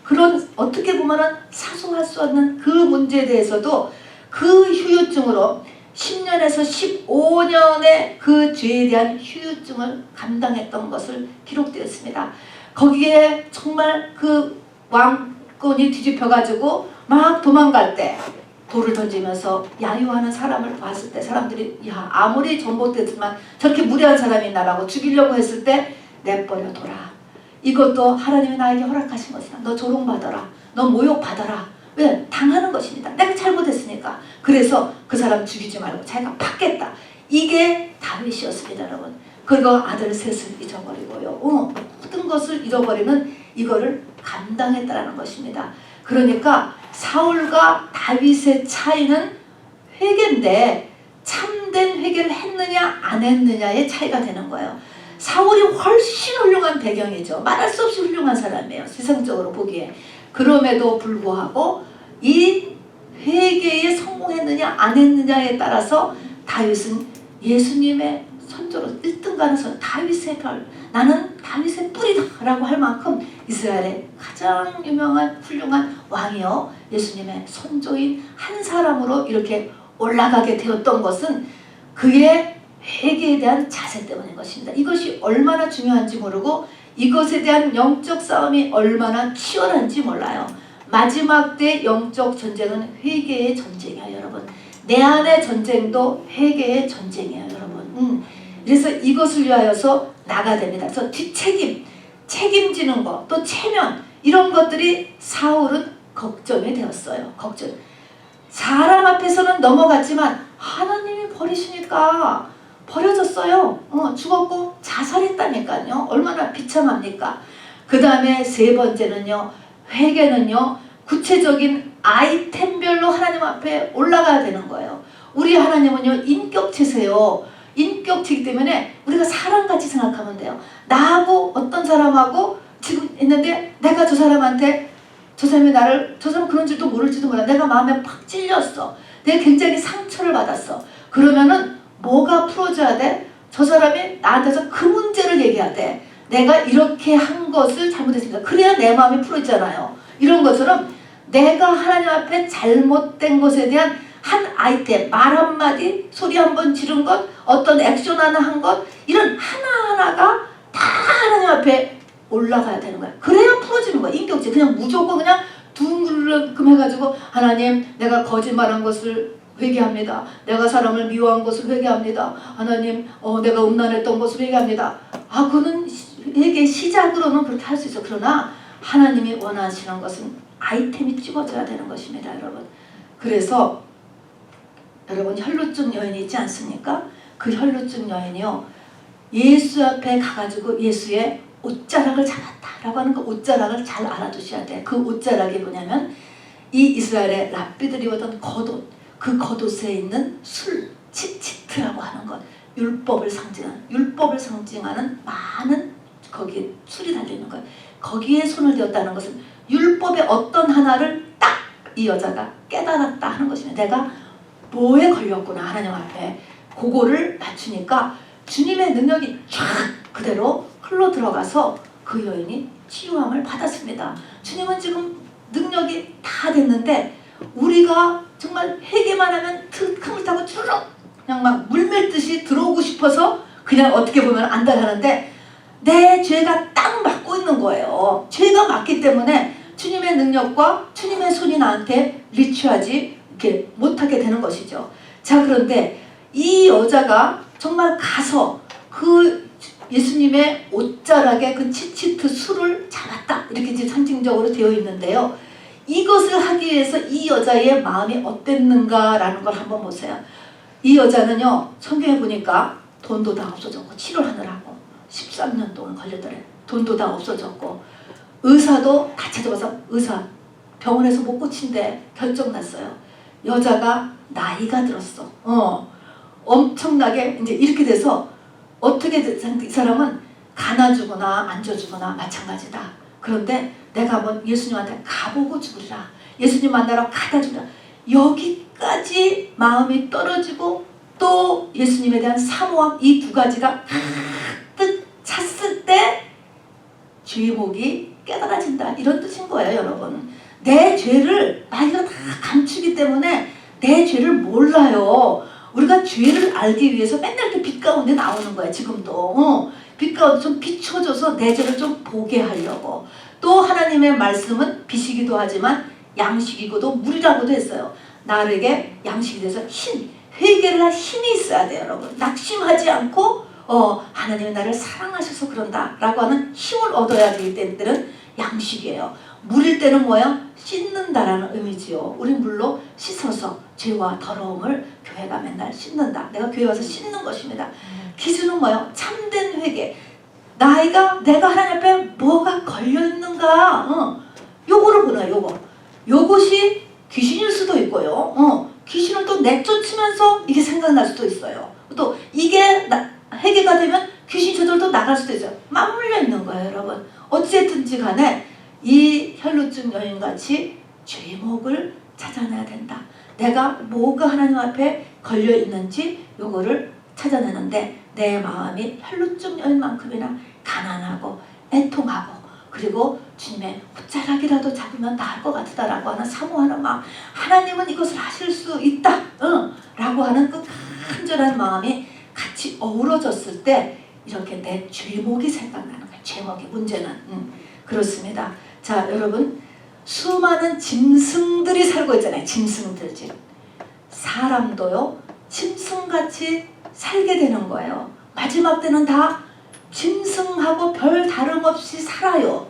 그런 어떻게 보면은 사소할 수 없는 그 문제에 대해서도 그 후유증으로 10년에서 15년의 그 죄에 대한 후유증을 감당했던 것을 기록되었습니다. 거기에 정말 그 왕권이 뒤집혀가지고 막 도망갈 때 돌을 던지면서 야유하는 사람을 봤을 때 사람들이 아무리 전봇됐지만 저렇게 무례한 사람이 있나라고 죽이려고 했을 때 내버려둬라. 이것도 하나님이 나에게 허락하신 것이다. 너 조롱받아라. 너 모욕받아라. 왜? 당하는 것입니다. 내가 잘못했으니까. 그래서 그 사람 죽이지 말고 자기가 받겠다. 이게 다윗이었습니다, 여러분. 그리고 아들 셋을 잊어버리고요. 모든 것을 잃어버리는 이거를 감당했다라는 것입니다. 그러니까 사울과 다윗의 차이는 회개인데 참된 회개를 했느냐 안 했느냐의 차이가 되는 거예요. 사울이 훨씬 훌륭한 배경이죠. 말할 수 없이 훌륭한 사람이에요. 세상적으로 보기에. 그럼에도 불구하고 이 회개에 성공했느냐 안 했느냐에 따라서 다윗은 예수님의 선조로 1등 가는 선, 다윗의 별, 나는 다윗의 뿌리다 라고 할 만큼 이스라엘의 가장 유명한 훌륭한 왕이요 예수님의 선조인 한 사람으로 이렇게 올라가게 되었던 것은 그의 회개에 대한 자세 때문인 것입니다. 이것이 얼마나 중요한지 모르고 이것에 대한 영적 싸움이 얼마나 치열한지 몰라요. 마지막 때 영적 전쟁은 회개의 전쟁이에요, 여러분. 내 안의 전쟁도 회개의 전쟁이에요, 여러분. 그래서 이것을 위하여서 나가야 됩니다. 그래서 뒷책임, 책임지는 것, 또 체면 이런 것들이 사울은 걱정이 되었어요. 걱정. 사람 앞에서는 넘어갔지만 하나님이 버리시니까 버려졌어요. 죽었고 자살했다니까요. 얼마나 비참합니까? 그 다음에 세 번째는요. 회개는요. 구체적인 아이템별로 하나님 앞에 올라가야 되는 거예요. 우리 하나님은요. 인격체세요. 인격체이기 때문에 우리가 사람같이 생각하면 돼요. 나하고 어떤 사람하고 지금 있는데 내가 저 사람한테 저 사람이 나를 저 사람 그런 줄도 모를지도 몰라. 내가 마음에 팍 찔렸어. 내가 굉장히 상처를 받았어. 그러면은 뭐가 풀어져야 돼? 저 사람이 나한테서 그 문제를 얘기해야 돼. 내가 이렇게 한 것을 잘못했으니까. 그래야 내 마음이 풀어지잖아요. 이런 것처럼 내가 하나님 앞에 잘못된 것에 대한 한 아이템, 말 한마디, 소리 한번 지른 것, 어떤 액션 하나 한 것, 이런 하나하나가 다 하나님 앞에 올라가야 되는 거야. 그래야 풀어지는 거야. 인격체. 그냥 무조건 그냥 둥글금 해가지고 하나님 내가 거짓말한 것을 회개합니다. 내가 사람을 미워한 것을 회개합니다. 하나님 내가 음란했던 것을 회개합니다. 그거는 회개 시작으로는 그렇게 할 수 있어. 그러나 하나님이 원하시는 것은 아이템이 찍어져야 되는 것입니다. 여러분. 그래서 여러분 혈루증 여인이 있지 않습니까? 그 혈루증 여인이요. 예수 앞에 가가지고 예수의 옷자락을 잡았다라고 하는 그 옷자락을 잘 알아두셔야 돼. 그 옷자락이 뭐냐면 이 이스라엘의 랍비들이 입었던 겉옷, 그 겉옷에 있는 술, 치치트라고 하는 것, 율법을 상징하는 많은 거기에 술이 달려있는 거예요. 거기에 손을 대었다는 것은 율법의 어떤 하나를 딱 이 여자가 깨달았다 하는 것입니다. 내가 뭐에 걸렸구나 하나님 앞에. 그거를 맞추니까 주님의 능력이 쫙 그대로 흘러 들어가서 그 여인이 치유함을 받았습니다. 주님은 지금 능력이 다 됐는데 우리가 정말 회개만 하면 큰 물 타고 주르륵 그냥 막 물밀듯이 들어오고 싶어서 그냥 어떻게 보면 안달하는데 내 죄가 딱 맞고 있는 거예요. 죄가 맞기 때문에 주님의 능력과 주님의 손이 나한테 리치하지 이렇게 못하게 되는 것이죠. 자, 그런데 이 여자가 정말 가서 그 예수님의 옷자락에 그 치치트 술을 잡았다. 이렇게 이제 상징적으로 되어 있는데요. 이것을 하기 위해서 이 여자의 마음이 어땠는가라는 걸 한번 보세요. 이 여자는요. 성경에 보니까 돈도 다 없어졌고 치료하느라고 13년 동안 걸렸더래. 돈도 다 없어졌고 의사도 다 찾아가서 의사 병원에서 못 고친대 결정났어요. 여자가 나이가 들었어. 엄청나게 이제 이렇게 돼서 어떻게 이 사람은 가놔주거나 앉아주거나 마찬가지다. 그런데 내가 한번 예수님한테 가보고 죽으리라. 예수님 만나러 가다 죽으리라. 여기까지 마음이 떨어지고 또 예수님에 대한 사모함 이 두 가지가 가득 찼을 때 죄목이 깨달아진다. 이런 뜻인 거예요, 여러분. 내 죄를 나이가 다 감추기 때문에 내 죄를 몰라요. 우리가 죄를 알기 위해서 맨날 이렇게 빛 가운데 나오는 거야, 지금도. 빛 가운데 좀 비춰줘서 내 죄를 좀 보게 하려고. 또 하나님의 말씀은 빛이기도 하지만 양식이고도 물이라고도 했어요. 나에게 양식이 돼서 회개를 할 힘이 있어야 돼요, 여러분. 낙심하지 않고 하나님이 나를 사랑하셔서 그런다 라고 하는 힘을 얻어야 되기 때문에 양식이에요. 물일 때는 뭐예요? 씻는다라는 의미지요. 우리 물로 씻어서 죄와 더러움을 교회가 맨날 씻는다. 내가 교회 와서 씻는 것입니다. 기준은 뭐예요? 참된 회개. 내가 하나님 앞에 뭐가 걸려있는가? 요거를 보는 거예요. 요거. 이것이 귀신일 수도 있고요. 귀신을 또 내쫓으면서 이게 생각날 수도 있어요. 또 이게 해결가 되면 귀신 저절도 나갈 수도 있어요. 맞물려 있는 거예요, 여러분. 어쨌든지 간에 이 혈루증 여인같이 죄목을 찾아내야 된다. 내가 뭐가 하나님 앞에 걸려 있는지 요거를 찾아내는데 내 마음이 혈루증 여인만큼이나 가난하고 애통하고 그리고 주님의 옷자락이라도 잡으면 나을 것 같다라고 하는 사모하는 마음, 하나님은 이것을 하실 수 있다 라고 하는 그 간절한 마음이 같이 어우러졌을 때 이렇게 내 죄목이 생각나는 거예요. 죄목이 문제는 그렇습니다. 자, 여러분, 수많은 짐승들이 살고 있잖아요. 짐승들. 사람도요 짐승같이 살게 되는 거예요. 마지막 때는 다 짐승하고 별 다름없이 살아요.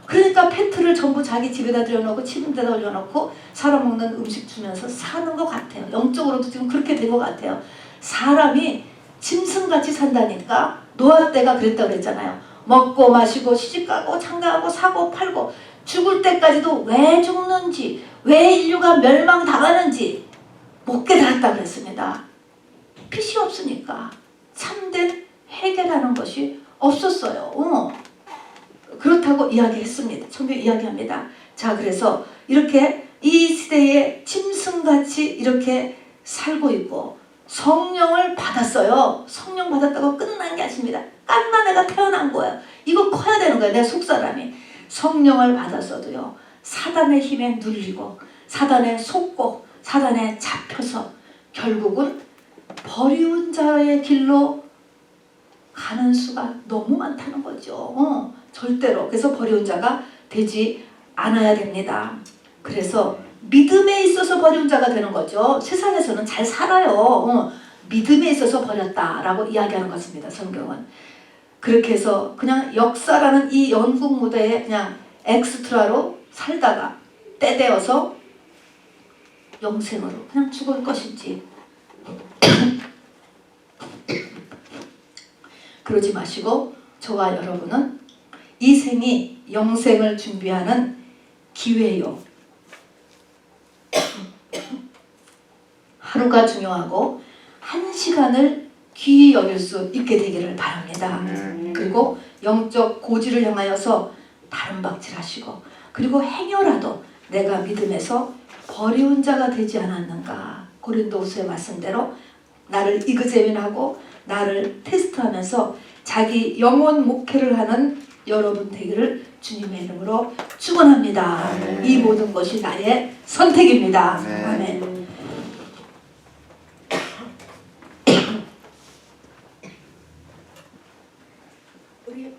그러니까 페트를 전부 자기 집에다 들여놓고 침대에다 올려놓고 사람 먹는 음식 주면서 사는 것 같아요. 영적으로도 지금 그렇게 된 것 같아요. 사람이 짐승같이 산다니까. 노아 때가 그랬다고 그랬잖아요. 먹고 마시고 시집가고 장가가고 사고 팔고 죽을 때까지도 왜 죽는지, 왜 인류가 멸망당하는지 못 깨달았다 그랬습니다. 빛이 없으니까 참된 해결하는 것이 없었어요. 그렇다고 이야기했습니다. 성경 이야기합니다. 자, 그래서 이렇게 이 시대에 짐승같이 이렇게 살고 있고 성령을 받았어요. 성령 받았다고 끝난 게 아닙니다. 깐만 애가 태어난 거예요. 이거 커야 되는 거예요. 내 속사람이. 성령을 받았어도요. 사단의 힘에 눌리고 사단에 속고 사단에 잡혀서 결국은 버리운 자의 길로 가는 수가 너무 많다는 거죠. 절대로. 그래서 버리운 자가 되지 않아야 됩니다. 그래서 믿음에 있어서 버리운 자가 되는 거죠. 세상에서는 잘 살아요. 믿음에 있어서 버렸다라고 이야기하는 것입니다. 성경은. 그렇게 해서 그냥 역사라는 이 연극 무대에 그냥 엑스트라로 살다가 때 되어서 영생으로 그냥 죽을 것인지 그러지 마시고 저와 여러분은 이 생이 영생을 준비하는 기회요. 하루가 중요하고 한 시간을 귀히 여길 수 있게 되기를 바랍니다. 그리고 영적 고지를 향하여서 다름박질하시고 그리고 행여라도 내가 믿음에서 버리운 자가 되지 않았는가. 고린도후서의 말씀대로 나를 이그제민하고 나를 테스트하면서 자기 영혼 목회를 하는 여러분 되기를 주님의 이름으로 축원합니다. 이 모든 것이 나의 선택입니다. 아멘. 우리